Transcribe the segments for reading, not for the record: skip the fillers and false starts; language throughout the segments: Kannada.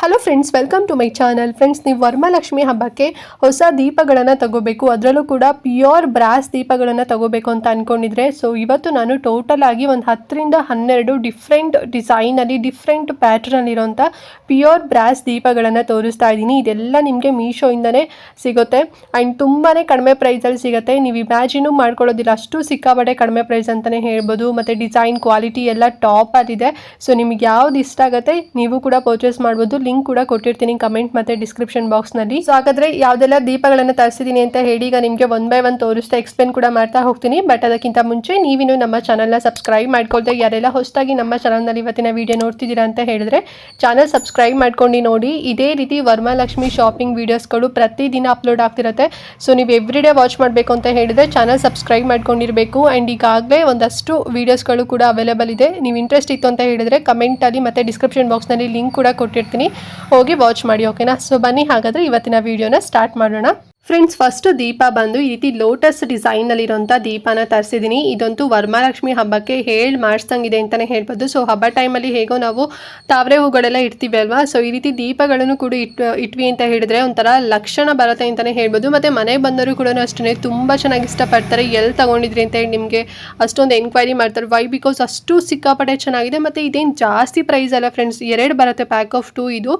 Hello friends, welcome to my channel. Friends, ನೀವು ವರಮಹಾಲಕ್ಷ್ಮಿ ಹಬ್ಬಕ್ಕೆ ಹೊಸ ದೀಪಗಳನ್ನು ತಗೋಬೇಕು, ಅದರಲ್ಲೂ ಕೂಡ ಪ್ಯೂರ್ ಬ್ರಾಸ್ ದೀಪಗಳನ್ನು ತಗೋಬೇಕು ಅಂತ ಅಂದ್ಕೊಂಡಿದ್ರೆ, ಸೊ ಇವತ್ತು ನಾನು ಟೋಟಲ್ ಆಗಿ ಒಂದು 10ರಿಂದ 12 ಡಿಫ್ರೆಂಟ್ ಡಿಸೈನಲ್ಲಿ, ಡಿಫ್ರೆಂಟ್ ಪ್ಯಾಟ್ರನಲ್ಲಿರೋಂಥ ಪ್ಯೂರ್ ಬ್ರಾಸ್ ದೀಪಗಳನ್ನು ತೋರಿಸ್ತಾ ಇದ್ದೀನಿ. ಇದೆಲ್ಲ ನಿಮಗೆ ಮೀಶೋಯಿಂದನೇ ಸಿಗುತ್ತೆ ಆ್ಯಂಡ್ ತುಂಬಾ ಕಡಿಮೆ ಪ್ರೈಸಲ್ಲಿ ಸಿಗುತ್ತೆ. ನೀವು ಇಮ್ಯಾಜಿನೂ ಮಾಡ್ಕೊಳ್ಳೋದಿಲ್ಲ, ಅಷ್ಟು ಸಿಕ್ಕಾಪಟ್ಟೆ ಕಡಿಮೆ ಪ್ರೈಸ್ ಅಂತಲೇ ಹೇಳ್ಬೋದು. ಮತ್ತು ಡಿಸೈನ್ ಕ್ವಾಲಿಟಿ ಎಲ್ಲ ಟಾಪಲ್ಲಿದೆ. ಸೊ ನಿಮಗೆ ಯಾವ್ದು ಇಷ್ಟ ಆಗುತ್ತೆ ನೀವು ಕೂಡ ಪರ್ಚೇಸ್ ಮಾಡ್ಬೋದು. ಲಿಂಕ್ ಕೂಡ ಕೊಟ್ಟಿರ್ತೀನಿ ಕಮೆಂಟ್ ಮತ್ತು ಡಿಸ್ಕ್ರಿಪ್ಷನ್ ಬಾಕ್ಸ್ನಲ್ಲಿ. ಸೊ ಹಾಗಾದರೆ ಯಾವುದೆಲ್ಲ ದೀಪಗಳನ್ನು ತರಿಸಿದ್ದೀನಿ ಅಂತ ಹೇಳಿ ಈಗ ನಿಮಗೆ ಒನ್ ಬೈ ಒನ್ ತೋರಿಸ್ತಾ ಎಕ್ಸ್ಪ್ಲೇನ್ ಕೂಡ ಮಾಡ್ತಾ ಹೋಗ್ತೀನಿ. ಬಟ್ ಅದಕ್ಕಿಂತ ಮುಂಚೆ ನೀವಿನ್ನು ನಮ್ಮ ಚಾನಲ್ನ ಸಬ್ಸ್ಕ್ರೈಬ್ ಮಾಡ್ಕೊಳ್ದೆ ಯಾರೆಲ್ಲ ಹೊಸದಾಗಿ ನಮ್ಮ ಚಾನಲ್ನಲ್ಲಿ ಇವತ್ತಿನ ವೀಡಿಯೋ ನೋಡ್ತಿದ್ದೀರಾ ಅಂತ ಹೇಳಿದ್ರೆ ಚಾನಲ್ ಸಬ್ಸ್ಕ್ರೈಬ್ ಮಾಡ್ಕೊಂಡು ನೋಡಿ. ಇದೇ ರೀತಿ ವರಮಹಾಲಕ್ಷ್ಮಿ ಶಾಪಿಂಗ್ ವೀಡಿಯೋಸ್ಗಳು ಪ್ರತಿದಿನ ಅಪ್ಲೋಡ್ ಆಗ್ತಿರುತ್ತೆ. ಸೊ ನೀವು ಎವ್ರಿ ಡೇ ವಾಚ್ ಮಾಡಬೇಕು ಅಂತ ಹೇಳಿದ್ರೆ ಚಾನಲ್ ಸಬ್ಸ್ಕ್ರೈಬ್ ಮಾಡ್ಕೊಂಡಿರಬೇಕು. ಆ್ಯಂಡ್ ಈಗಾಗಲೇ ಒಂದಷ್ಟು ವೀಡಿಯೋಸ್ಗಳು ಕೂಡ ಅವೈಲೇಬಲ್ ಇದೆ. ನೀವು ಇಂಟ್ರೆಸ್ಟ್ ಇತ್ತು ಅಂತ ಹೇಳಿದ್ರೆ ಕಮೆಂಟಲ್ಲಿ ಮತ್ತು ಡಿಸ್ಕ್ರಿಪ್ಷನ್ ಬಾಕ್ಸ್ನಲ್ಲಿ ಲಿಂಕ್ ಕೂಡ ಕೊಟ್ಟಿರ್ತೀನಿ, ಹೋಗಿ ವಾಚ್ ಮಾಡಿ. ಓಕೆನಾ? ಸೊ ಬನ್ನಿ ಹಾಗಾದರೆ ಇವತ್ತಿನ ವಿಡಿಯೋನ ಸ್ಟಾರ್ಟ್ ಮಾಡೋಣ. ಫ್ರೆಂಡ್ಸ್, ಫಸ್ಟ್ ದೀಪ ಬಂದು ಈ ರೀತಿ ಲೋಟಸ್ ಡಿಸೈನಲ್ಲಿರೋಂಥ ದೀಪನ ತರಿಸಿದ್ದೀನಿ. ಇದಂತೂ ವರಮಹಾಲಕ್ಷ್ಮಿ ಹಬ್ಬಕ್ಕೆ ಮಾಡಿಸ್ದಂಗಿದೆ ಅಂತಲೇ ಹೇಳ್ಬೋದು. ಸೊ ಹಬ್ಬ ಟೈಮಲ್ಲಿ ಹೇಗೋ ನಾವು ತಾವರೆ ಹೂಗಳೆಲ್ಲ ಇಡ್ತೀವಿ ಅಲ್ವಾ, ಸೊ ಈ ರೀತಿ ದೀಪಗಳನ್ನು ಕೂಡ ಇಟ್ವಿ ಅಂತ ಹೇಳಿದ್ರೆ ಒಂಥರ ಲಕ್ಷಣ ಬರುತ್ತೆ ಅಂತಲೇ ಹೇಳ್ಬೋದು. ಮತ್ತು ಮನೆಗೆ ಬಂದರೂ ಕೂಡ ಅಷ್ಟೇ ತುಂಬ ಚೆನ್ನಾಗಿ ಇಷ್ಟಪಡ್ತಾರೆ. ಎಲ್ಲಿ ತೊಗೊಂಡಿದ್ರಿ ಅಂತ ಹೇಳಿ ನಿಮಗೆ ಅಷ್ಟೊಂದು ಎನ್ಕ್ವೈರಿ ಮಾಡ್ತಾರೆ. ವೈ ಬಿಕಾಸ್ ಅಷ್ಟು ಸಿಕ್ಕಾಪಟ್ಟೆ ಚೆನ್ನಾಗಿದೆ. ಮತ್ತು ಇದೇನು ಜಾಸ್ತಿ ಪ್ರೈಸ್ ಅಲ್ಲ ಫ್ರೆಂಡ್ಸ್, 2 ಬರುತ್ತೆ ಪ್ಯಾಕ್ ಆಫ್ 2. ಇದು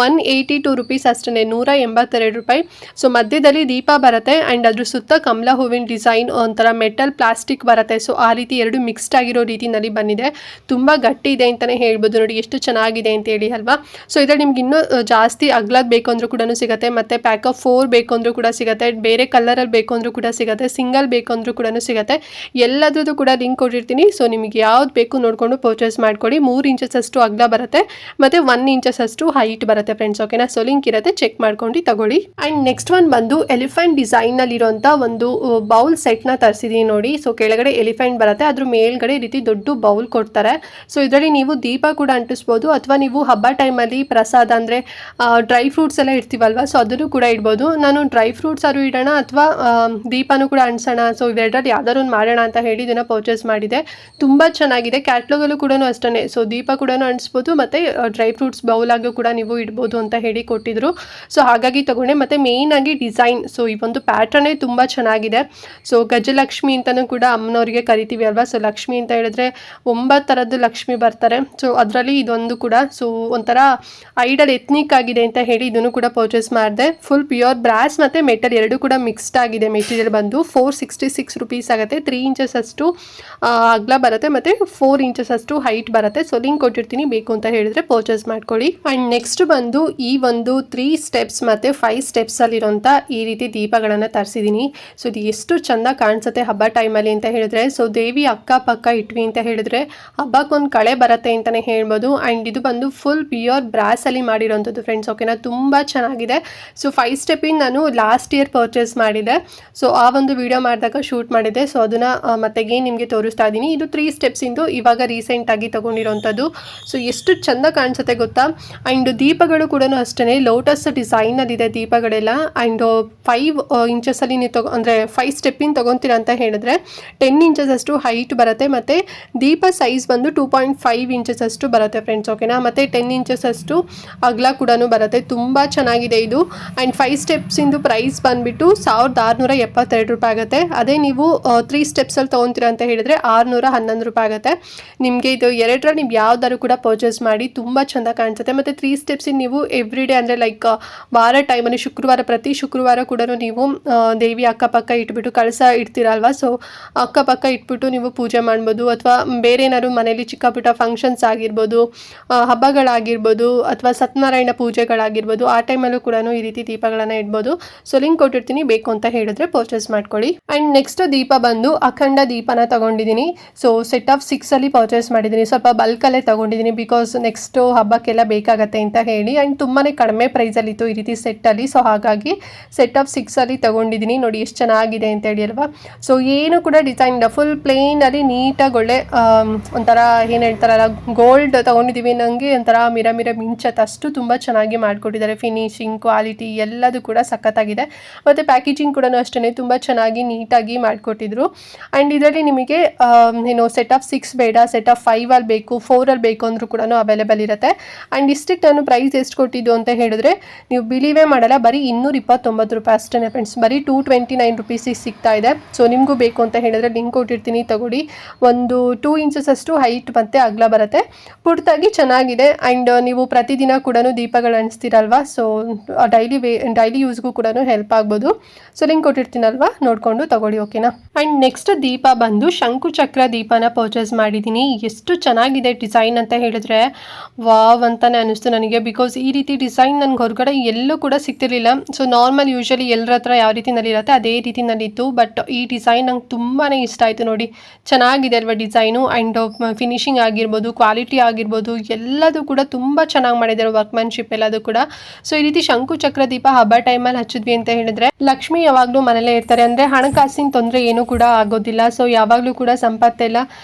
182 ರುಪೀಸ್ ಅಷ್ಟೇ, 182 ರೂಪಾಯಿ. ಸೊ ಮಧ್ಯದಲ್ಲಿ ದೀಪ ಬರುತ್ತೆ ಆ್ಯಂಡ್ ಅದ್ರ ಸುತ್ತ ಕಮಲ ಹೂವಿನ ಡಿಸೈನ್, ಒಂಥರ ಮೆಟಲ್ ಪ್ಲಾಸ್ಟಿಕ್ ಬರುತ್ತೆ. ಸೊ ಆ ರೀತಿ 2 ಮಿಕ್ಸ್ಡ್ ಆಗಿರೋ ರೀತಿನಲ್ಲಿ ಬಂದಿದೆ. ತುಂಬ ಗಟ್ಟಿ ಇದೆ ಅಂತಲೇ ಹೇಳ್ಬೋದು. ನೋಡಿ ಎಷ್ಟು ಚೆನ್ನಾಗಿದೆ ಅಂತೇಳಿ ಅಲ್ವಾ. ಸೊ ಇದರಲ್ಲಿ ನಿಮ್ಗೆ ಇನ್ನೂ ಜಾಸ್ತಿ ಅಗ್ಲದ ಬೇಕು ಅಂದರೂ ಕೂಡ ಸಿಗುತ್ತೆ. ಮತ್ತು ಪ್ಯಾಕ್ ಆಫ್ 4 ಬೇಕು ಅಂದರೂ ಕೂಡ ಸಿಗುತ್ತೆ. ಬೇರೆ ಕಲರಲ್ಲಿ ಬೇಕು ಅಂದರೂ ಕೂಡ ಸಿಗುತ್ತೆ. ಸಿಂಗಲ್ ಬೇಕು ಅಂದರೂ ಕೂಡ ಸಿಗುತ್ತೆ. ಎಲ್ಲದ್ರದ್ದು ಕೂಡ ಲಿಂಕ್ ಕೊಟ್ಟಿರ್ತೀನಿ. ಸೊ ನಿಮಗೆ ಯಾವ್ದು ಬೇಕು ನೋಡಿಕೊಂಡು ಪರ್ಚೇಸ್ ಮಾಡ್ಕೊಳ್ಳಿ. 3 ಇಂಚಸ್ ಅಷ್ಟು ಅಗ್ಲ ಬರುತ್ತೆ ಮತ್ತು 1 ಇಂಚಸ್ ಅಷ್ಟು ಹೈಟ್ ಬರುತ್ತೆ ಫ್ರೆಂಡ್ಸ್. ಓಕೆನಾ? ಸೊ ಲಿಂಕ್ ಇರುತ್ತೆ, ಚೆಕ್ ಮಾಡ್ಕೊಂಡು ತಗೊಳ್ಳಿ. ಆ್ಯಂಡ್ ನೆಕ್ಸ್ಟ್ ಒನ್ ಬಂದು ಎಲಿಫೆಂಟ್ ಡಿಸೈನಲ್ಲಿರೋಂಥ ಒಂದು ಬೌಲ್ ಸೆಟ್ನ ತರಿಸಿದ್ದೀನಿ ನೋಡಿ. ಸೊ ಕೆಳಗಡೆ ಎಲಿಫೆಂಟ್ ಬರುತ್ತೆ, ಅದ್ರ ಮೇಲ್ಗಡೆ ಈ ರೀತಿ ದೊಡ್ಡ ಬೌಲ್ ಕೊಡ್ತಾರೆ. ಸೊ ಇದರಲ್ಲಿ ನೀವು ದೀಪ ಕೂಡ ಅಂಟಿಸ್ಬೋದು, ಅಥವಾ ನೀವು ಹಬ್ಬ ಟೈಮಲ್ಲಿ ಪ್ರಸಾದ ಅಂದರೆ ಡ್ರೈ ಫ್ರೂಟ್ಸ್ ಎಲ್ಲ ಇಡ್ತೀವಲ್ವ, ಸೊ ಅದನ್ನು ಕೂಡ ಇಡ್ಬೋದು. ನಾನು ಡ್ರೈ ಫ್ರೂಟ್ಸ್ ಆದ್ರೂ ಇಡೋಣ ಅಥವಾ ದೀಪನೂ ಕೂಡ ಅಂಟಿಸೋಣ, ಸೊ ಇವೆರಡರಲ್ಲಿ ಯಾವ್ದಾದ್ರು ಒಂದು ಮಾಡೋಣ ಅಂತ ಹೇಳಿ ಇದನ್ನು ಪರ್ಚೇಸ್ ಮಾಡಿದೆ. ತುಂಬ ಚೆನ್ನಾಗಿದೆ. ಕ್ಯಾಟ್ಲಾಗಲ್ಲೂ ಕೂಡ ಅಷ್ಟೇ. ಸೊ ದೀಪ ಕೂಡ ಅಂಟಿಸ್ಬೋದು ಮತ್ತು ಡ್ರೈ ಫ್ರೂಟ್ಸ್ ಬೌಲಾಗೂ ಕೂಡ ನೀವು ಇಡ್ಬೋದು ಅಂತ ಹೇಳಿ ಕೊಟ್ಟಿದ್ರು. ಸೊ ಹಾಗಾಗಿ ತಗೊಂಡೆ. ಮತ್ತು ಮೇಯ್ನಾಗಿ ಡಿಸೈನ್, ಸೊ ಈ ಒಂದು ಪ್ಯಾಟರ್ನೇ ತುಂಬ ಚೆನ್ನಾಗಿದೆ. ಸೊ ಗಜಲಕ್ಷ್ಮಿ ಅಂತಲೂ ಕೂಡ ಅಮ್ಮನವರಿಗೆ ಕರಿತೀವಿ ಅಲ್ವಾ. ಸೊ ಲಕ್ಷ್ಮಿ ಅಂತ ಹೇಳಿದ್ರೆ 9 ಥರದ್ದು ಲಕ್ಷ್ಮಿ ಬರ್ತಾರೆ. ಸೊ ಅದರಲ್ಲಿ ಇದೊಂದು ಕೂಡ ಸೊ ಒಂಥರ ಐಡಲ್ ಎತ್ನಿಕ್ ಆಗಿದೆ ಅಂತ ಹೇಳಿ ಇದನ್ನು ಕೂಡ ಪರ್ಚೇಸ್ ಮಾಡಿದೆ. ಫುಲ್ ಪ್ಯೂರ್ ಬ್ರಾಸ್ ಮತ್ತು ಮೆಟಲ್ ಎರಡು ಕೂಡ ಮಿಕ್ಸ್ಡ್ ಆಗಿದೆ. ಮೆಟೀರಿಯಲ್ ಬಂದು 466 ರುಪೀಸ್ ಆಗುತ್ತೆ. 3 ಇಂಚಸ್ ಅಷ್ಟು ಅಗಲ ಬರುತ್ತೆ ಮತ್ತು 4 ಇಂಚಸ್ ಅಷ್ಟು ಹೈಟ್ ಬರುತ್ತೆ. ಸೊ ಲಿಂಕ್ ಕೊಟ್ಟಿರ್ತೀನಿ, ಬೇಕು ಅಂತ ಹೇಳಿದ್ರೆ ಪರ್ಚೇಸ್ ಮಾಡ್ಕೊಳ್ಳಿ. ಆ್ಯಂಡ್ ನೆಕ್ಸ್ಟ್ ಬಂದು ಈ ಒಂದು 3 ಸ್ಟೆಪ್ಸ್ ಮತ್ತು 5 ಸ್ಟೆಪ್ಸಲ್ಲಿರೋಂಥ ಈ ರೀತಿ ದೀಪಗಳನ್ನು ತರಿಸಿದ್ದೀನಿ. ಸೊ ಇದು ಎಷ್ಟು ಚೆಂದ ಕಾಣಿಸುತ್ತೆ ಹಬ್ಬ ಟೈಮಲ್ಲಿ ಅಂತ ಹೇಳಿದ್ರೆ. ಸೊ ದೇವಿ ಅಕ್ಕಪಕ್ಕ ಇಟ್ವಿ ಅಂತ ಹೇಳಿದ್ರೆ ಹಬ್ಬಕ್ಕೊಂದು ಕಳೆ ಬರುತ್ತೆ ಅಂತಲೇ ಹೇಳ್ಬೋದು. ಆ್ಯಂಡ್ ಇದು ಬಂದು ಫುಲ್ ಪ್ಯೂರ್ ಬ್ರಾಸಲ್ಲಿ ಮಾಡಿರೋಂಥದ್ದು ಫ್ರೆಂಡ್ಸ್. ಓಕೆನಾ? ತುಂಬ ಚೆನ್ನಾಗಿದೆ. ಸೊ 5 ಸ್ಟೆಪ್ಪಿಂದ ನಾನು ಲಾಸ್ಟ್ ಇಯರ್ ಪರ್ಚೇಸ್ ಮಾಡಿದೆ. ಸೊ ಆ ಒಂದು ವಿಡಿಯೋ ಮಾಡಿದಾಗ ಶೂಟ್ ಮಾಡಿದೆ. ಸೊ ಅದನ್ನು ಮತ್ತೆಗೆ ನಿಮಗೆ ತೋರಿಸ್ತಾ ಇದ್ದೀನಿ. ಇದು 3 ಸ್ಟೆಪ್ಸಿಂದು ಇವಾಗ ರೀಸೆಂಟಾಗಿ ತೊಗೊಂಡಿರೋಂಥದ್ದು. ಸೊ ಎಷ್ಟು ಚೆಂದ ಕಾಣಿಸುತ್ತೆ ಗೊತ್ತಾ. ಆ್ಯಂಡ್ ದೀಪಗಳು ಕೂಡ ಅಷ್ಟೇ ಲೋಟಸ್ ಡಿಸೈನಲ್ಲಿದೆ ದೀಪಗಳೆಲ್ಲ. ಆ್ಯಂಡ್ 5 ಇಂಚಸಲ್ಲಿ ನೀವು ಅಂದರೆ 5 ಸ್ಟೆಪ್ಪಿಂದ ತೊಗೊತೀರ ಅಂತ ಹೇಳಿದ್ರೆ 10 ಇಂಚಸ್ ಅಷ್ಟು ಹೈಟ್ ಬರುತ್ತೆ. ಮತ್ತು ದೀಪ ಸೈಜ್ ಬಂದು 2.5 ಇಂಚಸ್ ಅಷ್ಟು ಬರುತ್ತೆ ಫ್ರೆಂಡ್ಸ್. ಓಕೆನಾ? ಮತ್ತು 10 ಇಂಚಸ್ ಅಷ್ಟು ಅಗಲ ಕೂಡ ಬರುತ್ತೆ. ತುಂಬ ಚೆನ್ನಾಗಿದೆ ಇದು. ಆ್ಯಂಡ್ 5 ಸ್ಟೆಪ್ಸಿಂದು ಪ್ರೈಸ್ ಬಂದುಬಿಟ್ಟು 1672 ರೂಪಾಯಿ ಆಗುತ್ತೆ. ಅದೇ ನೀವು 3 ಸ್ಟೆಪ್ಸಲ್ಲಿ ತೊಗೊತೀರ ಅಂತ ಹೇಳಿದರೆ 611 ರೂಪಾಯಿ ಆಗುತ್ತೆ. ನಿಮಗೆ ಇದು ಎರಡರಲ್ಲಿ ನೀವು ಯಾವ್ದಾದ್ರು ಕೂಡ ಪರ್ಚೇಸ್ ಮಾಡಿ, ತುಂಬ ಚೆಂದ ಕಾಣಿಸುತ್ತೆ. ಮತ್ತು 3 ಸ್ಟೆಪ್ಸಿಂದ ನೀವು ಎವ್ರಿ ಡೇ ಅಂದರೆ ಲೈಕ್ ವಾರ ಟೈಮಲ್ಲಿ ಪ್ರತಿ ಶುಕ್ರವಾರ ಕೂಡ ನೀವು ದೇವಿ ಅಕ್ಕಪಕ್ಕ ಇಟ್ಬಿಟ್ಟು ಕಳಸ ಇಡ್ತೀರಲ್ವ, ಸೊ ಅಕ್ಕಪಕ್ಕ ಇಟ್ಬಿಟ್ಟು ನೀವು ಪೂಜೆ ಮಾಡ್ಬೋದು. ಅಥವಾ ಬೇರೆ ಏನಾದ್ರು ಮನೇಲಿ ಚಿಕ್ಕ ಪುಟ್ಟ ಫಂಕ್ಷನ್ಸ್ ಆಗಿರ್ಬೋದು, ಹಬ್ಬಗಳಾಗಿರ್ಬೋದು, ಅಥವಾ ಸತ್ಯನಾರಾಯಣ ಪೂಜೆಗಳಾಗಿರ್ಬೋದು, ಆ ಟೈಮಲ್ಲೂ ಕೂಡ ಈ ರೀತಿ ದೀಪಗಳನ್ನು ಇಡ್ಬೋದು. ಸೊ ಲಿಂಕ್ ಕೊಟ್ಟಿರ್ತೀನಿ, ಬೇಕು ಅಂತ ಹೇಳಿದ್ರೆ ಪರ್ಚೇಸ್ ಮಾಡ್ಕೊಳ್ಳಿ. ಆ್ಯಂಡ್ ನೆಕ್ಸ್ಟ್ ದೀಪ ಬಂದು ಅಖಂಡ ದೀಪನ ತಗೊಂಡಿದ್ದೀನಿ. ಸೊ ಸೆಟ್ ಆಫ್ 6 ಪರ್ಚೇಸ್ ಮಾಡಿದ್ದೀನಿ. ಸ್ವಲ್ಪ ಬಲ್ಕಲ್ಲೇ ತಗೊಂಡಿದ್ದೀನಿ, ಬಿಕಾಸ್ ನೆಕ್ಸ್ಟ್ ಹಬ್ಬಕ್ಕೆಲ್ಲ ಬೇಕಾಗತ್ತೆ ಅಂತ ಹೇಳಿ. ಆ್ಯಂಡ್ ತುಂಬಾ ಕಡಿಮೆ ಪ್ರೈಸಲ್ಲಿತ್ತು ಈ ರೀತಿ ಸೆಟ್ಟಲ್ಲಿ. ಸೊ ಹಾಗಾಗಿ ಸೆಟ್ ಆಫ್ 6 ತಗೊಂಡಿದ್ದೀನಿ. ನೋಡಿ ಎಷ್ಟು ಚೆನ್ನಾಗಿದೆ ಅಂತ ಹೇಳಿ ಅಲ್ವಾ. ಸೊ ಏನು ಕೂಡ ಡಿಸೈನ್ ಇಲ್ಲ, ಫುಲ್ ಪ್ಲೇನಲ್ಲಿ ನೀಟಾಗಿ ಒಳ್ಳೆ ಒಂಥರ ಏನು ಹೇಳ್ತಾರಲ್ಲ ಗೋಲ್ಡ್ ತಗೊಂಡಿದ್ದೀವಿ. ನನಗೆ ಒಂಥರ ಮಿರ ಮಿಂಚತ್ ಅಷ್ಟು ತುಂಬ ಚೆನ್ನಾಗಿ ಮಾಡಿಕೊಟ್ಟಿದ್ದಾರೆ. ಫಿನಿಶಿಂಗ್ ಕ್ವಾಲಿಟಿ ಎಲ್ಲದು ಕೂಡ ಸಖತ್ತಾಗಿದೆ. ಮತ್ತು ಪ್ಯಾಕೇಜಿಂಗ್ ಕೂಡ ಅಷ್ಟೇ ತುಂಬ ಚೆನ್ನಾಗಿ ನೀಟಾಗಿ ಮಾಡಿಕೊಟ್ಟಿದ್ರು. ಆ್ಯಂಡ್ ಇದರಲ್ಲಿ ನಿಮಗೆ ಏನು ಸೆಟ್ ಆಫ್ 6 ಬೇಡ, ಸೆಟ್ ಆಫ್ 5 ಬೇಕು, 4 ಬೇಕು ಅಂದರೂ ಕೂಡ ಅವೈಲೇಬಲ್ ಇರುತ್ತೆ. ಆ್ಯಂಡ್ ಇಷ್ಟಕ್ಕೆ ನಾನು ಪ್ರೈಸ್ ಎಷ್ಟು ಕೊಟ್ಟಿದ್ದು ಅಂತ ಹೇಳಿದ್ರೆ ನೀವು ಬಿಲೀವೇ ಮಾಡಲ್ಲ, ಬರೀ 229 ರೂಪಾಯಿ ಅಷ್ಟೇ ಫ್ರೆಂಡ್ಸ್. ಬರೀ 229 ರುಪೀಸಿಗೆ ಸಿಗ್ತಾ ಇದೆ. ಸೊ ನಿಮಗೂ ಬೇಕು ಅಂತ ಹೇಳಿದ್ರೆ ಲಿಂಕ್ ಕೊಟ್ಟಿರ್ತೀನಿ, ತಗೊಳ್ಳಿ. ಒಂದು 2 ಇಂಚಸ್ ಅಷ್ಟು ಹೈಟ್ ಮತ್ತು ಅಗಲ ಬರುತ್ತೆ, ಪುಟ್ಟಾಗಿ ಚೆನ್ನಾಗಿದೆ. ಆ್ಯಂಡ್ ನೀವು ಪ್ರತಿದಿನ ಕೂಡ ದೀಪಗಳು ಅಣಿಸ್ತೀರಲ್ವಾ, ಸೊ ಡೈಲಿ ಯೂಸ್ಗೂ ಕೂಡ ಹೆಲ್ಪ್ ಆಗ್ಬೋದು. ಸೊ ಲಿಂಕ್ ಕೊಟ್ಟಿರ್ತೀನಲ್ವಾ, ನೋಡಿಕೊಂಡು ತಗೊಳ್ಳಿ, ಓಕೆನಾ. ಆ್ಯಂಡ್ ನೆಕ್ಸ್ಟ್ ದೀಪ ಬಂದು ಶಂಕು ಚಕ್ರ ದೀಪನ ಪರ್ಚೇಸ್ ಮಾಡಿದ್ದೀನಿ. ಎಷ್ಟು ಚೆನ್ನಾಗಿದೆ ಡಿಸೈನ್ ಅಂತ ಹೇಳಿದ್ರೆ ವಾವ್ ಅಂತಾನೆ ಅನಿಸ್ತು ನನಗೆ. ಬಿಕಾಸ್ ಈ ರೀತಿ ಡಿಸೈನ್ ನನಗೆ ಹೊರಗಡೆ ಎಲ್ಲೂ ಕೂಡ ಸಿಗ್ತಿರ್ಲಿಲ್ಲ. ಸೊ ನಾರ್ಮಲ್ ಯೂಶಲಿ ಎಲ್ಲರ ಹತ್ರ ಯಾವ ರೀತಿನಲ್ಲಿರುತ್ತೆ ಅದೇ ರೀತಿನಲ್ಲಿತ್ತು. ಬಟ್ ಈ ಡಿಸೈನ್ ನಂಗೆ ತುಂಬಾ ಇಷ್ಟ ಆಯಿತು. ನೋಡಿ ಚೆನ್ನಾಗಿದೆ ಅಲ್ವಾ ಡಿಸೈನು. ಆ್ಯಂಡ್ ಫಿನಿಶಿಂಗ್ ಆಗಿರ್ಬೋದು, ಕ್ವಾಲಿಟಿ ಆಗಿರ್ಬೋದು, ಎಲ್ಲದೂ ಕೂಡ ತುಂಬ ಚೆನ್ನಾಗಿ ಮಾಡಿದ್ದಾರೆ, ವರ್ಕ್ಮ್ಯಾನ್ಶಿಪ್ ಎಲ್ಲದು ಕೂಡ. ಸೊ ಈ ರೀತಿ ಶಂಕು ಚಕ್ರ ದೀಪ ಹಬ್ಬ ಟೈಮಲ್ಲಿ ಹಚ್ಚಿದ್ವಿ ಅಂತ ಹೇಳಿದ್ರೆ ಲಕ್ಷ್ಮಿ ಯಾವಾಗಲೂ ಮನೇಲೇ ಇರ್ತಾರೆ. ಅಂದರೆ ಹಣಕಾಸಿನ ತೊಂದರೆ ಏನೂ ಕೂಡ ಆಗೋದಿಲ್ಲ. ಸೊ ಯಾವಾಗಲೂ ಕೂಡ ಸಂಪತ್ತೆಲ್ಲ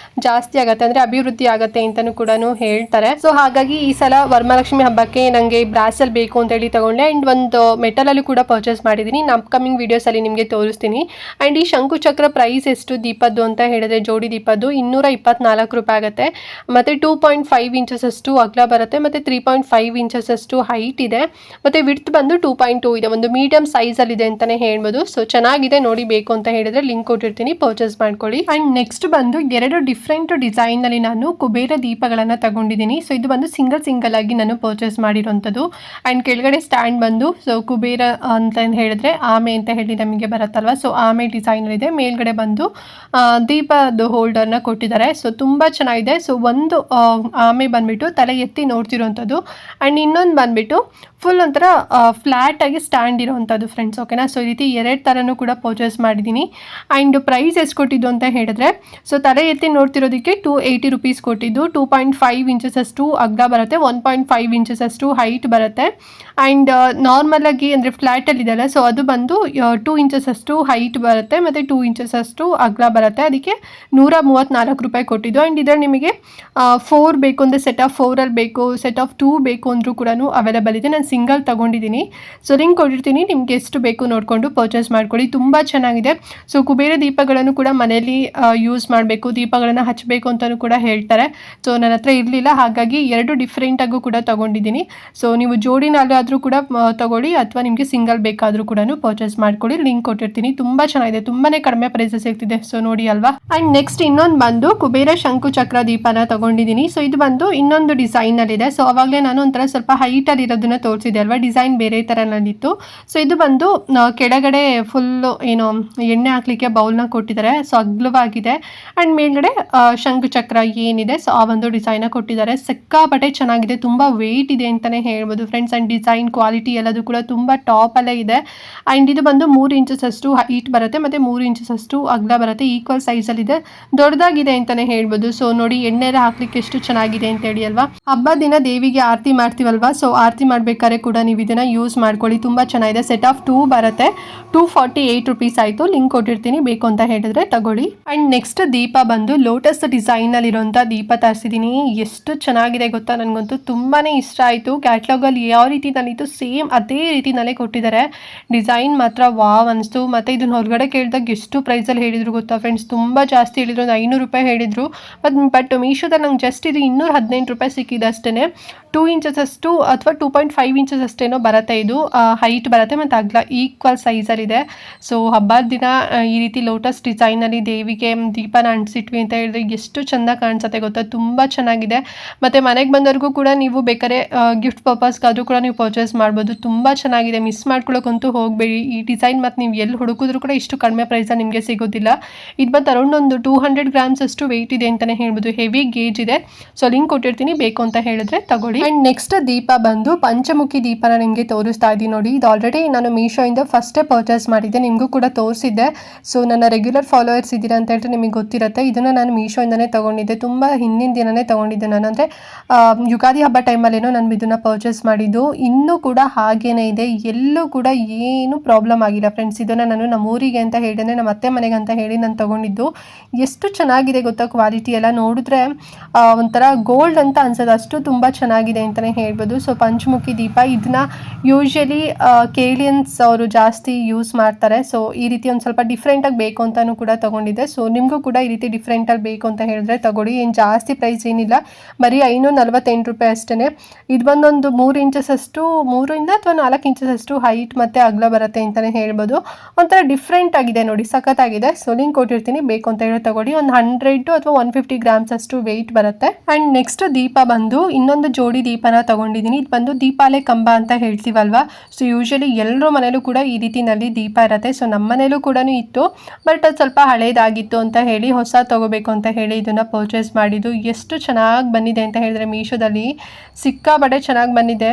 ಜಾಸ್ತಿ ಆಗುತ್ತೆ, ಅಂದರೆ ಅಭಿವೃದ್ಧಿ ಆಗುತ್ತೆ ಅಂತಲೂ ಕೂಡ ಹೇಳ್ತಾರೆ. ಸೊ ಹಾಗಾಗಿ ಈ ಸಲ ವರಮಹಾಲಕ್ಷ್ಮಿ ಹಬ್ಬಕ್ಕೆ ನನಗೆ ಬ್ರಾಸಲ್ಲಿ ಬೇಕು ಅಂತೇಳಿ ತಗೊಂಡೆ. ಆ್ಯಂಡ್ ಒಂದು ಮೆಟಲಲ್ಲೂ ಕೂಡ ಪರ್ಚೇಸ್ ಮಾಡಿದ್ದೀನಿ, ಅಪ್ಕಮಿಂಗ್ ವೀಡಿಯೋಸಲ್ಲಿ ನಿಮಗೆ ತೋರಿಸ್ತೀನಿ. ಆ್ಯಂಡ್ ಈ ಶಂಕು ಚಕ್ರ ಪ್ರೈಸ್ ಎಷ್ಟು ದೀಪದ್ದು ಅಂತ ಹೇಳಿದ್ರೆ ಜೋಡಿ ದೀಪದ್ದು 224 ರೂಪಾಯಿ ಆಗುತ್ತೆ. ಮತ್ತು 2.5 ಇಂಚಸ್ ಅಷ್ಟು ಅಗಲ ಬರುತ್ತೆ, ಮತ್ತು 3.5 ಇಂಚಸ್ ಅಷ್ಟು ಹೈಟ್ ಇದೆ, ಮತ್ತು ವಿಡ್ತ್ ಬಂದು 2.2 ಇದೆ. ಒಂದು ಮೀಡಿಯಂ ಸೈಜಲ್ಲಿದೆ ಅಂತಲೇ ಹೇಳ್ಬೋದು. ಸೊ ಚೆನ್ನಾಗಿದೆ, ನೋಡಿ ಬೇಕು ಅಂತ ಹೇಳಿದ್ರೆ ಲಿಂಕ್ ಕೊಟ್ಟಿರ್ತೀನಿ, ಪರ್ಚೇಸ್ ಮಾಡ್ಕೊಳ್ಳಿ. ಆ್ಯಂಡ್ ನೆಕ್ಸ್ಟ್ ಬಂದು 2 ಡಿಫ್ರೆಂಟ್ ಡಿಸೈನಲ್ಲಿ ನಾನು ಕುಬೇರ ದೀಪಗಳನ್ನು ತಗೊಂಡಿದ್ದೀನಿ. ಸೊ ಇದು ಬಂದು ಸಿಂಗಲ್ ಆಗಿ ನಾನು ಪರ್ಚೇಸ್ ಮಾಡಿರೋಂಥದ್ದು. ಆ್ಯಂಡ್ ಕೆಳಗಡೆ ಸ್ಟ್ಯಾಂಡ್ ಬಂದು ಸೊ ಕುಬೇರ ಅಂತ ಹೇಳಿದ್ರೆ ಆಮೆ ಅಂತ ಹೇಳಿ ನಮಗೆ ಬರುತ್ತಲ್ವ, ಸೊ ಆಮೆ ಡಿಸೈನಲ್ಲಿದೆ. ಮೇಲ್ಗಡೆ ಬಂದು ದೀಪದ ಹೋಲ್ಡರ್ನ ಕೊಟ್ಟಿದ್ದಾರೆ. ಸೊ ತುಂಬ ಚೆನ್ನಾಗಿದೆ. ಸೊ ಒಂದು ಆಮೆ ಬಂದುಬಿಟ್ಟು ತಲೆ ಎತ್ತಿ ನೋಡ್ತಿರೋವಂಥದ್ದು, ಆ್ಯಂಡ್ ಇನ್ನೊಂದು ಬಂದುಬಿಟ್ಟು ಫುಲ್ ಒಂಥರ ಫ್ಲ್ಯಾಟಾಗಿ ಸ್ಟ್ಯಾಂಡ್ ಇರೋವಂಥದ್ದು ಫ್ರೆಂಡ್ಸ್, ಓಕೆನಾ. ಸೊ ಈ ರೀತಿ 2 ಥರನೂ ಕೂಡ ಪರ್ಚೇಸ್ ಮಾಡಿದ್ದೀನಿ. ಆ್ಯಂಡ್ ಪ್ರೈಸ್ ಎಷ್ಟು ಕೊಟ್ಟಿದ್ದು ಅಂತ ಹೇಳಿದ್ರೆ ಸೊ ತಲೆ ಎತ್ತಿ ನೋಡ್ತಿರೋದಕ್ಕೆ 280 ರೂಪೀಸ್ ಕೊಟ್ಟಿದ್ದು. 2.5 ಇಂಚಸ್ ಅಷ್ಟು ಅಗ್ಗ ಬರುತ್ತೆ, 1.5 ಇಂಚಸ್ ಅಷ್ಟು ಹೈಟ್ ಬರುತ್ತೆ. ಆ್ಯಂಡ್ ನಾರ್ಮಲಾಗಿ ಅಂದರೆ ಫ್ಲ್ಯಾಟಲ್ಲಿದೆಯಲ್ಲ, ಸೊ ಅದು ಬಂದು 2 ಇಂಚಸ್ ಅಷ್ಟು ಹೈಟ್ ಬರುತ್ತೆ, ಮತ್ತು 2 ಇಂಚಸ್ ಅಷ್ಟು ಅಗಲ ಬರುತ್ತೆ. ಅದಕ್ಕೆ 134 ರೂಪಾಯಿ ಕೊಟ್ಟಿದ್ದು. ಆ್ಯಂಡ್ ಇದರಲ್ಲಿ ನಿಮಗೆ 4 ಬೇಕು ಅಂದರೆ ಸೆಟ್ ಆಫ್ 4 ಬೇಕು, ಸೆಟ್ ಆಫ್ 2 ಬೇಕು ಅಂದರೂ ಕೂಡ ಅವೈಲೇಬಲ್ ಇದೆ. ನಾನು ಸಿಂಗಲ್ ತೊಗೊಂಡಿದ್ದೀನಿ. ಸೊ ಲಿಂಕ್ ಕೊಟ್ಟಿರ್ತೀನಿ, ನಿಮ್ಗೆ ಎಷ್ಟು ಬೇಕು ನೋಡಿಕೊಂಡು ಪರ್ಚೇಸ್ ಮಾಡ್ಕೊಳ್ಳಿ. ತುಂಬ ಚೆನ್ನಾಗಿದೆ. ಸೊ ಕುಬೇರ ದೀಪಗಳನ್ನು ಕೂಡ ಮನೆಯಲ್ಲಿ ಯೂಸ್ ಮಾಡಬೇಕು, ದೀಪಗಳನ್ನು ಹಚ್ಚಬೇಕು ಅಂತಲೂ ಕೂಡ ಹೇಳ್ತಾರೆ. ಸೊ ನನ್ನ ಹತ್ರ ಇರಲಿಲ್ಲ, ಹಾಗಾಗಿ 2 ಡಿಫ್ರೆಂಟಾಗೂ ಕೂಡ ತೊಗೊಂಡಿದ್ದೀನಿ. ಸೊ ನೀವು ಜೋಡಿನಲ್ಲಾದರೂ ಕೂಡ ತೊಗೊಳ್ಳಿ, ಅಥವಾ ನಿಮಗೆ ಸಿಂಗಲ್ ಬೇಕಾದರೂ ಕೂಡ ಪರ್ಚೇಸ್ ಮಾಡ್ಕೊಳ್ಳಿ. ಲಿಂಕ್ ಕೊಟ್ಟಿರ್ತೀನಿ. ತುಂಬ ಚೆನ್ನಾಗಿದೆ, ತುಂಬಾ ಕಡಿಮೆ ಪ್ರೈಸಸ್ ಸಿಗ್ತಿದೆ. ಸೊ ನೋಡಿ ಅಲ್ವಾ. ಆ್ಯಂಡ್ ನೆಕ್ಸ್ಟ್ ಇನ್ನೊಂದು ಬಂದು ಕುಬೇರ ಶಂಕು ಚಕ್ರ ದೀಪನ ತೊಗೊಂಡಿದ್ದೀನಿ. ಸೊ ಇದು ಬಂದು ಇನ್ನೊಂದು ಡಿಸೈನಲ್ಲಿದೆ. ಸೊ ಅವಾಗಲೇ ನಾನು ಒಂಥರ ಸ್ವಲ್ಪ ಹೈಟಲ್ಲಿ ಇರೋದನ್ನ ತೋರಿಸಿದೆ ಅಲ್ವಾ, ಡಿಸೈನ್ ಬೇರೆ ಥರನಲ್ಲಿತ್ತು. ಸೊ ಇದು ಬಂದು ಕೆಳಗಡೆ ಫುಲ್ಲು ಏನು ಎಣ್ಣೆ ಹಾಕಲಿಕ್ಕೆ ಬೌಲ್ನ ಕೊಟ್ಟಿದ್ದಾರೆ. ಸೊ ಅಗ್ಲವಾಗಿದೆ. ಆ್ಯಂಡ್ ಮೇಲ್ಗಡೆ ಶಂಕು ಚಕ್ರ ಏನಿದೆ ಸೊ ಆ ಒಂದು ಡಿಸೈನ ಕೊಟ್ಟಿದ್ದಾರೆ. ಸಿಕ್ಕಾಪಟ್ಟೆ ಚೆನ್ನಾಗಿದೆ, ತುಂಬ ವೆಯ್ಟ್ ಇದೆ ಅಂತಲೇ ಹೇಳ್ಬೋದು ಫ್ರೆಂಡ್ಸ್. ಆ್ಯಂಡ್ ಡಿಸೈನ್ ಕ್ವಾಲಿಟಿ ಎಲ್ಲದು ಕೂಡ ತುಂಬ ಟಾಪಲ್ಲೇ ಇದೆ. ಆ್ಯಂಡ್ ಇದು ಬಂದು 3 ಇಂಚಸ್ ಅಷ್ಟು ಹೈಟ್ ಬರುತ್ತೆ, ಮತ್ತು 3 ಇಂಚಸ್ ಅಷ್ಟು ಅಗಲ ಬರುತ್ತೆ. ಈಕ್ವಲ್ ಸೈಜಲ್ಲಿದೆ, ದೊಡ್ಡದಾಗಿದೆ ಅಂತಲೇ ಹೇಳ್ಬೋದು. ಸೊ ನೋಡಿ ಎಣ್ಣೆ ಹಾಕ್ಲಿಕ್ಕೆ ಎಷ್ಟು ಚೆನ್ನಾಗಿದೆ ಅಂತೇಳಿ ಅಲ್ವಾ. ಹಬ್ಬದ ದಿನ ದೇವಿಗೆ ಆರತಿ ಮಾಡ್ತೀವಲ್ವಾ, ಸೊ ಆರತಿ ಮಾಡ್ಬೇಕಾದ್ರೆ ಕೂಡ ನೀವು ಇದನ್ನು ಯೂಸ್ ಮಾಡ್ಕೊಳ್ಳಿ, ತುಂಬ ಚೆನ್ನಾಗಿದೆ. ಸೆಟ್ ಆಫ್ 2 ಬರುತ್ತೆ, 248 ರೂಪೀಸ್ ಆಯಿತು. ಲಿಂಕ್ ಕೊಟ್ಟಿರ್ತೀನಿ, ಬೇಕು ಅಂತ ಹೇಳಿದ್ರೆ ತಗೊಳ್ಳಿ. ಆ್ಯಂಡ್ ನೆಕ್ಸ್ಟ್ ದೀಪ ಬಂದು ಲೋಟಸ್ ಡಿಸೈನಲ್ಲಿರೋಂಥ ದೀಪ ತರಿಸಿದ್ದೀನಿ. ಎಷ್ಟು ಚೆನ್ನಾಗಿದೆ ಗೊತ್ತಾ, ನನಗಂತೂ ತುಂಬಾ ಇಷ್ಟ ಆಯಿತು. ಕ್ಯಾಟ್ಲಾಗಲ್ಲಿ ಯಾವ ರೀತಿನಲ್ಲಿತ್ತು ಸೇಮ್ ಅದೇ ರೀತಿನಲ್ಲೇ ಕೊಟ್ಟಿದ್ದಾರೆ. ಡಿಸೈನ್ ಮಾತ್ರ ವಾವ್ ಅನಿಸ್ತು. ಮತ್ತು ಇದನ್ನ ಹೊರಗಡೆ ಕೇಳಿದಾಗ ಎಷ್ಟು ಪ್ರೈಸಲ್ಲಿ ಹೇಳಿದರು ಗೊತ್ತಾ ಫ್ರೆಂಡ್ಸ್, ತುಂಬ ಜಾಸ್ತಿ ಹೇಳಿದರು, 500 ರೂಪಾಯಿ ಹೇಳಿದರು. ಬಟ್ ಮೀಶೋದಲ್ಲಿ ನಂಗೆ ಜಸ್ಟ್ ಇದು 218 ರೂಪಾಯಿ ಸಿಕ್ಕಿದೆ ಅಷ್ಟೇ. 2 ಇಂಚಸ್ ಅಷ್ಟು ಅಥವಾ 2.5 ಇಂಚಸ್ ಅಷ್ಟೇನೋ ಬರುತ್ತೆ. ಇದು ಹೈಟ್ ಬರುತ್ತೆ ಮತ್ತು ಅಗಲ ಈಕ್ವಲ್ ಸೈಜಲ್ಲಿದೆ. ಸೊ ಹಬ್ಬದ ದಿನ ಈ ರೀತಿ ಲೋಟಸ್ ಡಿಸೈನಲ್ಲಿ ದೇವಿಗೆ ದೀಪನ ಅಂಟಿಸಿಟ್ವಿ ಅಂತ ಹೇಳಿದ್ರೆ ಎಷ್ಟು ಚೆಂದ ಕಾಣಿಸುತ್ತೆ ಗೊತ್ತಾ, ತುಂಬ ಚೆನ್ನಾಗಿದೆ. ಮತ್ತು ಮನೆಗೆ ಬಂದವ್ರಿಗೂ ಕೂಡ ನೀವು ಬೇಕಾದ್ರೆ ಗಿಫ್ಟ್ ಪರ್ಪಸ್ಗಾದರೂ ಕೂಡ ನೀವು ಪರ್ಚೇಸ್ ಮಾಡ್ಬೋದು. ತುಂಬ ಚೆನ್ನಾಗಿದೆ, ಮಿಸ್ ಮಾಡ್ಕೊಳ್ಳೋಕ್ಕಂತೂ ಹೋಗಬೇಡಿ. ಈ ಡಿಸೈನ್ ಮತ್ತು ನೀವು ಎಲ್ಲಿ ಹುಡುಕಿದ್ರು ಕೂಡ ಇಷ್ಟು ಕಡಿಮೆ ಪ್ರೈಸಲ್ಲಿ ನಿಮಗೆ ಸಿಗೋದಿಲ್ಲ. ಇದು ಬಂದು ಅರೌಂಡ್ ಒಂದು 200 ಗ್ರಾಮ್ಸ್ ಅಷ್ಟು ವೆಯ್ಟ್ ಇದೆ ಅಂತಲೇ ಹೇಳ್ಬೋದು, ಹೆವಿ ಗೇಜ್ ಇದೆ. ಸೊ ಲಿಂಕ್ ಕೊಟ್ಟಿರ್ತೀನಿ, ಬೇಕು ಅಂತ ಹೇಳಿದ್ರೆ ತಗೊಳ್ಳಿ. ಆ್ಯಂಡ್ ನೆಕ್ಸ್ಟ್ ದೀಪ ಬಂದು ಪಂಚಮುಖಿ ಪಂಚಮುಖಿ ದೀಪನ ನಿಮಗೆ ತೋರಿಸ್ತಾ ಇದ್ದೀನಿ ನೋಡಿ. ಇದು ಆಲ್ರೆಡಿ ನಾನು ಮೀಶೋಯಿಂದ ಫಸ್ಟೇ ಪರ್ಚೇಸ್ ಮಾಡಿದ್ದೆ, ನಿಮಗೂ ಕೂಡ ತೋರಿಸಿದ್ದೆ. ಸೊ ನನ್ನ ರೆಗ್ಯುಲರ್ ಫಾಲೋವರ್ಸ್ ಇದ್ದೀರಾ ಅಂತ ಹೇಳಿದ್ರೆ ನಿಮಗೆ ಗೊತ್ತಿರುತ್ತೆ. ಇದನ್ನು ನಾನು ಮೀಶೋಯಿಂದನೇ ತೊಗೊಂಡಿದ್ದೆ, ತುಂಬ ಹಿಂದಿನ ದಿನವೇ ತೊಗೊಂಡಿದ್ದೆ ನಾನು. ಅಂದರೆ ಯುಗಾದಿ ಹಬ್ಬ ಟೈಮಲ್ಲೇನೋ ನಾನು ಇದನ್ನು ಪರ್ಚೇಸ್ ಮಾಡಿದ್ದು. ಇನ್ನೂ ಕೂಡ ಹಾಗೇನೇ ಇದೆ, ಎಲ್ಲೂ ಕೂಡ ಏನು ಪ್ರಾಬ್ಲಮ್ ಆಗಿಲ್ಲ ಫ್ರೆಂಡ್ಸ್. ಇದನ್ನು ನಾನು ನಮ್ಮೂರಿಗೆ ಅಂತ ಹೇಳಿ, ಅಂದರೆ ನಮ್ಮ ಅತ್ತೆ ಮನೆಗೆ ಅಂತ ಹೇಳಿ ನಾನು ತೊಗೊಂಡಿದ್ದು. ಎಷ್ಟು ಚೆನ್ನಾಗಿದೆ ಗೊತ್ತಾ, ಕ್ವಾಲಿಟಿ ಎಲ್ಲ ನೋಡಿದ್ರೆ ಒಂಥರ ಗೋಲ್ಡ್ ಅಂತ ಅನ್ಸೋದು, ಅಷ್ಟು ತುಂಬ ಚೆನ್ನಾಗಿದೆ ಅಂತಲೇ ಹೇಳ್ಬೋದು. ಸೊ ಪಂಚಮುಖಿ ದೀಪ ಇದನ್ನ ಯೂಶಲಿ ಕೇಳಿಯನ್ಸ್ ಅವರು ಜಾಸ್ತಿ ಯೂಸ್ ಮಾಡ್ತಾರೆ. ಸೊ ಈ ರೀತಿ ಒಂದು ಸ್ವಲ್ಪ ಡಿಫ್ರೆಂಟಾಗಿ ಬೇಕು ಅಂತಲೂ ಕೂಡ ತೊಗೊಂಡಿದ್ದೆ. ಸೊ ನಿಮಗೂ ಕೂಡ ಈ ರೀತಿ ಡಿಫ್ರೆಂಟಾಗಿ ಬೇಕು ಅಂತ ಹೇಳಿದ್ರೆ ತಗೊಳ್ಳಿ, ಏನು ಜಾಸ್ತಿ ಪ್ರೈಸ್ ಏನಿಲ್ಲ, ಬರೀ 548 ರೂಪಾಯಿ ಅಷ್ಟೇ. ಇದು ಬಂದೊಂದು 3 ಇಂಚಸ್ ಅಷ್ಟು, 3 ಅಥವಾ 4 ಇಂಚಸ್ ಅಷ್ಟು ಹೈಟ್ ಮತ್ತು ಅಗಲ ಬರುತ್ತೆ ಅಂತಲೇ ಹೇಳ್ಬೋದು. ಒಂಥರ ಡಿಫ್ರೆಂಟ್ ಆಗಿದೆ ನೋಡಿ, ಸಖತ್ತಾಗಿದೆ. ಸೊ ಲಿಂಕ್ ಕೊಟ್ಟಿರ್ತೀನಿ, ಬೇಕು ಅಂತ ಹೇಳಿ ತಗೊಳ್ಳಿ. ಒಂದು 100 ಅಥವಾ 150 ಗ್ರಾಮ್ಸ್ ಅಷ್ಟು ವೆಯ್ಟ್ ಬರುತ್ತೆ. ಆ್ಯಂಡ್ ನೆಕ್ಸ್ಟ್ ದೀಪ ಬಂದು ಇನ್ನೊಂದು ಜೋಡಿ ದೀಪನ ತಗೊಂಡಿದ್ದೀನಿ. ಇದು ಬಂದು ದೀಪಾಲೆ ಕಂಬ ಅಂತ ಹೇಳ್ತೀವಲ್ವಾ. ಸೊ ಯೂಶಲಿ ಎಲ್ಲರ ಮನೇಲೂ ಕೂಡ ಈ ರೀತಿನಲ್ಲಿ ದೀಪ ಇರುತ್ತೆ. ಸೊ ನಮ್ಮ ಮನೇಲೂ ಕೂಡ ಇತ್ತು, ಬಟ್ ಅದು ಸ್ವಲ್ಪ ಹಳೇದಾಗಿತ್ತು ಅಂತ ಹೇಳಿ ಹೊಸ ತಗೋಬೇಕು ಅಂತ ಹೇಳಿ ಇದನ್ನು ಪರ್ಚೇಸ್ ಮಾಡಿದ್ದು. ಎಷ್ಟು ಚೆನ್ನಾಗಿ ಬಂದಿದೆ ಅಂತ ಹೇಳಿದ್ರೆ ಮೀಶೋದಲ್ಲಿ ಸಿಕ್ಕಾಬಟ್ಟೆ ಚೆನ್ನಾಗಿ ಬಂದಿದೆ.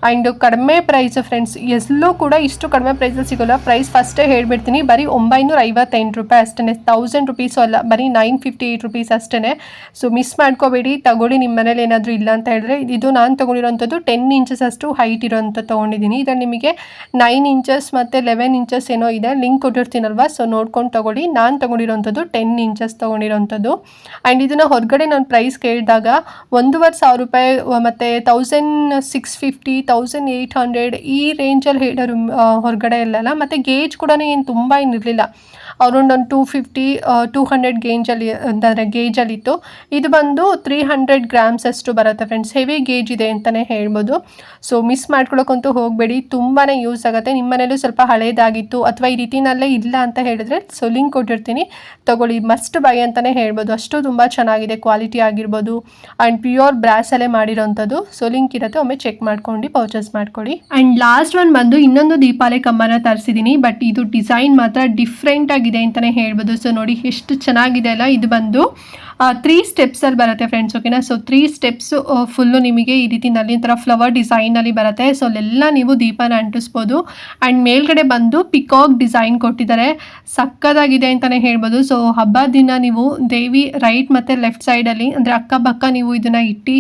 ಆ್ಯಂಡ್ ಕಡಿಮೆ ಪ್ರೈಸ್ ಫ್ರೆಂಡ್ಸ್, ಎಲ್ಲೂ ಕೂಡ ಇಷ್ಟು ಕಡಿಮೆ ಪ್ರೈಸಲ್ಲಿ ಸಿಗೋಲ್ಲ. ಪ್ರೈಸ್ ಫಸ್ಟೇ ಹೇಳ್ಬಿಡ್ತೀನಿ, ಬರೀ 958 ರೂಪಾಯಿ ಅಷ್ಟೇ, 1000 ರುಪೀಸು ಅಲ್ಲ, ಬರೀ 958 ರುಪೀಸ್ ಅಷ್ಟೇ. ಸೊ ಮಿಸ್ ಮಾಡ್ಕೋಬೇಡಿ, ತಗೊಳ್ಳಿ. ನಿಮ್ಮ ಮನೇಲಿ ಏನಾದರೂ ಇಲ್ಲ ಅಂತ ಹೇಳಿದ್ರೆ. ಇದು ನಾನು ತೊಗೊಂಡಿರೋಂಥದ್ದು 10 ಇಂಚಸ್ ಅಷ್ಟು ಹೈಟ್ ಇರೋಂಥ ತೊಗೊಂಡಿದ್ದೀನಿ. ಇದರಲ್ಲಿ ನಿಮಗೆ 9 ಇಂಚಸ್ ಮತ್ತು 11 ಇಂಚಸ್ ಏನೋ ಇದೆ, ಲಿಂಕ್ ಕೊಟ್ಟಿರ್ತೀನಲ್ವ. ಸೊ ನೋಡ್ಕೊಂಡು ತೊಗೊಳ್ಳಿ. ನಾನು ತೊಗೊಂಡಿರೋಂಥದ್ದು 10 ಇಂಚಸ್ ತೊಗೊಂಡಿರೋಂಥದ್ದು. ಆ್ಯಂಡ್ ಇದನ್ನು ಹೊರಗಡೆ ನಾನು ಪ್ರೈಸ್ ಕೇಳಿದಾಗ 1,500 ರೂಪಾಯಿ ಮತ್ತು 1650, 1800 ಈ ರೇಂಜಲ್ಲಿ ಹೇಳೋರು ಹೊರಗಡೆ ಇಲ್ಲಲ್ಲ. ಮತ್ತು ಗೇಜ್ ಕೂಡ ಏನು ತುಂಬ ಏನಿರಲಿಲ್ಲ, ಅರೌಂಡ್ ಒಂದು 250, 200 ಗೇಜಲ್ಲಿತ್ತು. ಇದು ಬಂದು 300 ಗ್ರಾಮ್ಸ್ ಅಷ್ಟು ಬರುತ್ತೆ ಫ್ರೆಂಡ್ಸ್. ಹೆವಿ ಗೇಜ್ ಇದೆ ಅಂತಲೇ ಹೇಳ್ಬೋದು. ಸೊ ಮಿಸ್ ಮಾಡ್ಕೊಳ್ಳೋಕ್ಕಂತೂ ಹೋಗಬೇಡಿ, ತುಂಬಾ ಯೂಸ್ ಆಗುತ್ತೆ. ನಿಮ್ಮ ಮನೇಲೂ ಸ್ವಲ್ಪ ಹಳೇದಾಗಿತ್ತು ಅಥವಾ ಈ ರೀತಿನಲ್ಲೇ ಇಲ್ಲ ಅಂತ ಹೇಳಿದ್ರೆ ಸೊ ಲಿಂಕ್ ಕೊಟ್ಟಿರ್ತೀನಿ, ತೊಗೊಳ್ಳಿ. ಮಸ್ಟ್ ಬೈ ಅಂತಲೇ ಹೇಳ್ಬೋದು, ಅಷ್ಟು ತುಂಬ ಚೆನ್ನಾಗಿದೆ ಕ್ವಾಲಿಟಿ ಆಗಿರ್ಬೋದು. ಆ್ಯಂಡ್ ಪ್ಯೂರ್ ಬ್ರಾಸಲ್ಲೇ ಮಾಡಿರೋಂಥದ್ದು. ಸೊ ಲಿಂಕ್ ಇರುತ್ತೆ, ಒಮ್ಮೆ ಚೆಕ್ ಮಾಡ್ಕೊಂಡು ಪರ್ಚೇಸ್ ಮಾಡ್ಕೊಳ್ಳಿ. ಆ್ಯಂಡ್ ಲಾಸ್ಟ್ ಒನ್ ಬಂದು ಇನ್ನೊಂದು ದೀಪಾಲೆ ಕಂಬನ ತರಿಸಿದ್ದೀನಿ, ಬಟ್ ಇದು ಡಿಸೈನ್ ಮಾತ್ರ ಡಿಫ್ರೆಂಟ್ ಆಗಿದೆ ಅಂತಲೇ ಹೇಳ್ಬೋದು. ಸೊ ನೋಡಿ ಎಷ್ಟು ಚೆನ್ನಾಗಿದೆ ಅಲ್ಲ. ಇದು ಬಂದು 3 ಸ್ಟೆಪ್ಸಲ್ಲಿ ಬರುತ್ತೆ ಫ್ರೆಂಡ್ಸ್, ಓಕೆನಾ. ಸೊ 3 ಸ್ಟೆಪ್ಸ್ ಫುಲ್ಲು ನಿಮಗೆ ಈ ರೀತಿ ನಲ್ಲಿ ಥರ ಫ್ಲವರ್ ಡಿಸೈನಲ್ಲಿ ಬರುತ್ತೆ. ಸೊ ಅಲ್ಲೆಲ್ಲ ನೀವು ದೀಪನ ಅಂಟಿಸ್ಬೋದು. ಆ್ಯಂಡ್ ಮೇಲ್ಗಡೆ ಬಂದು ಪಿಕಾಕ್ ಡಿಸೈನ್ ಕೊಟ್ಟಿದ್ದಾರೆ, ಸಕ್ಕದಾಗಿದೆ ಅಂತಲೇ ಹೇಳ್ಬೋದು. ಸೊ ಹಬ್ಬದ ದಿನ ನೀವು ದೇವಿ ರೈಟ್ ಮತ್ತು ಲೆಫ್ಟ್ ಸೈಡಲ್ಲಿ, ಅಂದರೆ ಅಕ್ಕಪಕ್ಕ ನೀವು ಇದನ್ನು ಇಟ್ಟು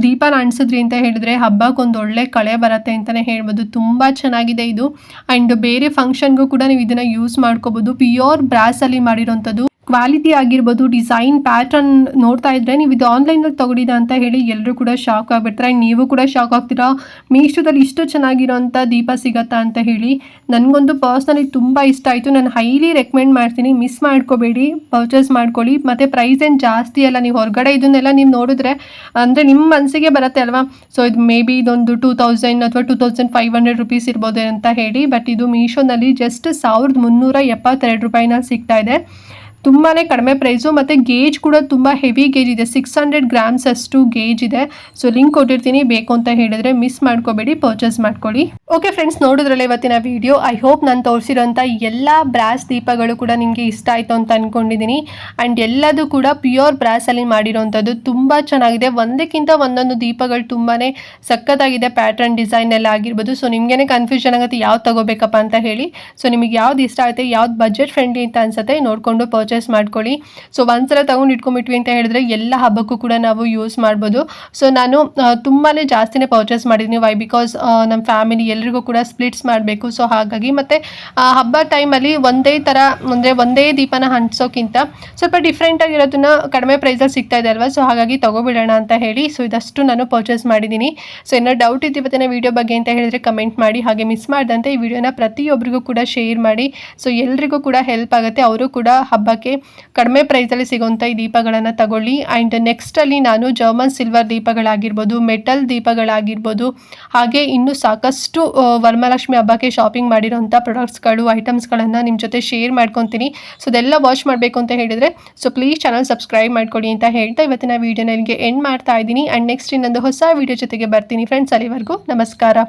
ದೀಪನ ಅಂಟಿಸಿದ್ರಿ ಅಂತ ಹೇಳಿದ್ರೆ ಹಬ್ಬಕ್ಕೊಂದು ಒಳ್ಳೆ ಕಳೆ ಬರುತ್ತೆ ಅಂತಲೇ ಹೇಳ್ಬೋದು. ತುಂಬ ಚೆನ್ನಾಗಿದೆ ಇದು. ಆ್ಯಂಡ್ ಬೇರೆ ಫಂಕ್ಷನ್ಗೂ ಕೂಡ ನೀವು ಇದನ್ನು ಯೂಸ್ ಮಾಡ್ಕೋಬೋದು. ಪ್ಯೂರ್ ಬ್ರಾಸಲ್ಲಿ ಮಾಡಿರೋಂಥದ್ದು. ಕ್ವಾಲಿಟಿ ಆಗಿರ್ಬೋದು, ಡಿಸೈನ್ ಪ್ಯಾಟರ್ನ್ ನೋಡ್ತಾ ಇದ್ದರೆ ನೀವು ಇದು ಆನ್ಲೈನಲ್ಲಿ ತೊಗೊಂಡಿದ್ದ ಅಂತ ಹೇಳಿ ಎಲ್ಲರೂ ಕೂಡ ಶಾಕ್ ಆಗಿಬಿಡ್ತಾರೆ. ನೀವು ಕೂಡ ಶಾಕ್ ಆಗ್ತೀರಾ, ಮೀಶೋದಲ್ಲಿ ಇಷ್ಟು ಚೆನ್ನಾಗಿರೋಂಥ ದೀಪ ಸಿಗತ್ತಾ ಅಂತ ಹೇಳಿ. ನನಗಂತೂ ಪರ್ಸ್ನಲಿ ತುಂಬ ಇಷ್ಟ ಆಯಿತು, ನಾನು ಹೈಲಿ ರೆಕಮೆಂಡ್ ಮಾಡ್ತೀನಿ. ಮಿಸ್ ಮಾಡ್ಕೋಬೇಡಿ, ಪರ್ಚೇಸ್ ಮಾಡ್ಕೊಳ್ಳಿ. ಮತ್ತು ಪ್ರೈಸ್ ಏನು ಜಾಸ್ತಿ ಅಲ್ಲ, ನೀವು ಹೊರಗಡೆ ಇದನ್ನೆಲ್ಲ ನೀವು ನೋಡಿದ್ರೆ ಅಂದರೆ ನಿಮ್ಮ ಮನಸ್ಸಿಗೆ ಬರುತ್ತೆ ಅಲ್ವಾ. ಸೊ ಇದು ಮೇ ಬಿ ಇದೊಂದು 2000 ಅಥವಾ 2500 ರುಪೀಸ್ ಇರ್ಬೋದು ಅಂತ ಹೇಳಿ, ಬಟ್ ಇದು ಮೀಶೋನಲ್ಲಿ ಜಸ್ಟ್ 1372 ರೂಪಾಯಿನ ಸಿಗ್ತಾ ಇದೆ. ತುಂಬಾ ಕಡಿಮೆ ಪ್ರೈಸು, ಮತ್ತು ಗೇಜ್ ಕೂಡ ತುಂಬ ಹೆವಿ ಗೇಜ್ ಇದೆ, 600 ಗ್ರಾಮ್ಸ್ ಅಷ್ಟು ಗೇಜ್ ಇದೆ. ಸೊ ಲಿಂಕ್ ಕೊಟ್ಟಿರ್ತೀನಿ, ಬೇಕು ಅಂತ ಹೇಳಿದ್ರೆ ಮಿಸ್ ಮಾಡ್ಕೋಬೇಡಿ, ಪರ್ಚೇಸ್ ಮಾಡ್ಕೊಳ್ಳಿ. ಓಕೆ ಫ್ರೆಂಡ್ಸ್, ನೋಡಿದ್ರಲ್ಲ ಇವತ್ತಿನ ವಿಡಿಯೋ. ಐ ಹೋಪ್ ನಾನು ತೋರಿಸಿರೋಂಥ ಎಲ್ಲ ಬ್ರಾಸ್ ದೀಪಗಳು ಕೂಡ ನಿಮಗೆ ಇಷ್ಟ ಆಯಿತು ಅಂತ ಅಂದ್ಕೊಂಡಿದ್ದೀನಿ. ಆ್ಯಂಡ್ ಎಲ್ಲದೂ ಕೂಡ ಪ್ಯೂರ್ ಬ್ರಾಸಲ್ಲಿ ಮಾಡಿರೋವಂಥದ್ದು, ತುಂಬ ಚೆನ್ನಾಗಿದೆ. ಒಂದಕ್ಕಿಂತ ಒಂದೊಂದು ದೀಪಗಳು ತುಂಬಾ ಸಖತ್ತಾಗಿದೆ, ಪ್ಯಾಟರ್ನ್ ಡಿಸೈನ್ ಎಲ್ಲ ಆಗಿರ್ಬೋದು. ಸೊ ನಿಮಗೇನೆ ಕನ್ಫ್ಯೂಷನ್ ಆಗುತ್ತೆ ಯಾವ್ದು ತಗೋಬೇಕಪ್ಪ ಅಂತ ಹೇಳಿ. ಸೊ ನಿಮಗೆ ಯಾವ್ದು ಇಷ್ಟ ಆಗುತ್ತೆ, ಯಾವ್ದು ಬಜೆಟ್ ಫ್ರೆಂಡ್ಲಿ ಅಂತ ಅನ್ಸುತ್ತೆ ನೋಡಿಕೊಂಡು ಪರ್ಚೇಸ್ ಮಾಡ್ಕೊಳ್ಳಿ. ಸೊ ಒಂದ್ಸಲ ತಗೊಂಡು ಇಟ್ಕೊಂಡ್ಬಿಟ್ವಿ ಅಂತ ಹೇಳಿದ್ರೆ ಎಲ್ಲ ಹಬ್ಬಕ್ಕೂ ಕೂಡ ನಾವು ಯೂಸ್ ಮಾಡ್ಬೋದು. ಸೊ ನಾನು ತುಂಬಾ ಜಾಸ್ತಿನೇ ಪರ್ಚೇಸ್ ಮಾಡಿದ್ದೀನಿ. ವೈ ಬಿಕಾಸ್ ನಮ್ಮ ಫ್ಯಾಮಿಲಿ ಎಲ್ರಿಗೂ ಕೂಡ ಸ್ಪ್ಲಿಟ್ಸ್ ಮಾಡಬೇಕು. ಸೊ ಹಾಗಾಗಿ ಮತ್ತು ಹಬ್ಬ ಟೈಮಲ್ಲಿ ಒಂದೇ ಥರ, ಅಂದರೆ ಒಂದೇ ದೀಪನ ಹಂಚೋಕ್ಕಿಂತ ಸ್ವಲ್ಪ ಡಿಫ್ರೆಂಟಾಗಿರೋದನ್ನ ಕಡಿಮೆ ಪ್ರೈಸಲ್ಲಿ ಸಿಗ್ತಾ ಇದೆ ಅಲ್ವಾ. ಸೊ ಹಾಗಾಗಿ ತಗೋಬಿಡೋಣ ಅಂತ ಹೇಳಿ ಸೊ ಇದಷ್ಟು ನಾನು ಪರ್ಚೇಸ್ ಮಾಡಿದ್ದೀನಿ. ಸೊ ಏನೋ ಡೌಟ್ ಇತ್ತು ಇವತ್ತಿನ ವೀಡಿಯೋ ಬಗ್ಗೆ ಅಂತ ಹೇಳಿದ್ರೆ ಕಮೆಂಟ್ ಮಾಡಿ. ಹಾಗೆ ಮಿಸ್ ಮಾಡ್ದಂತೆ ಈ ವಿಡಿಯೋನ ಪ್ರತಿಯೊಬ್ಬರಿಗೂ ಕೂಡ ಶೇರ್ ಮಾಡಿ. ಸೊ ಎಲ್ರಿಗೂ ಕೂಡ ಹೆಲ್ಪ್ ಆಗುತ್ತೆ, ಅವರು ಕೂಡ ಹಬ್ಬಕ್ಕೆ ಕಡಿಮೆ ಪ್ರೈಸಲ್ಲಿ ಸಿಗೋಂಥ ಈ ದೀಪಗಳನ್ನು ತಗೊಳ್ಳಿ. ಆ್ಯಂಡ್ ನೆಕ್ಸ್ಟಲ್ಲಿ ನಾನು ಜರ್ಮನ್ ಸಿಲ್ವರ್ ದೀಪಗಳಾಗಿರ್ಬೋದು, ಮೆಟಲ್ ದೀಪಗಳಾಗಿರ್ಬೋದು, ಹಾಗೆ ಇನ್ನೂ ಸಾಕಷ್ಟು ವರಮಹಾಲಕ್ಷ್ಮಿ ಹಬ್ಬಕ್ಕೆ ಶಾಪಿಂಗ್ ಮಾಡಿರೋಂಥ ಪ್ರಾಡಕ್ಟ್ಸ್ಗಳು, ಐಟಮ್ಸ್ಗಳನ್ನು ನಿಮ್ಮ ಜೊತೆ ಶೇರ್ ಮಾಡ್ಕೊತೀನಿ. ಸೊ ಅದೆಲ್ಲ ವಾಚ್ ಮಾಡಬೇಕು ಅಂತ ಹೇಳಿದರೆ ಸೊ ಪ್ಲೀಸ್ ಚಾನಲ್ ಸಬ್ಸ್ಕ್ರೈಬ್ ಮಾಡ್ಕೊಳ್ಳಿ ಅಂತ ಹೇಳ್ತಾ ಇವತ್ತಿನ ವೀಡಿಯೋನ ನಿಮಗೆ ಎಂಡ್ ಮಾಡ್ತಾ ಇದ್ದೀನಿ. ಆ್ಯಂಡ್ ನೆಕ್ಸ್ಟ್ ಇನ್ನೊಂದು ಹೊಸ ವೀಡಿಯೋ ಜೊತೆಗೆ ಬರ್ತೀನಿ ಫ್ರೆಂಡ್ಸ್. ಅಲ್ಲಿವರೆಗೂ ನಮಸ್ಕಾರ.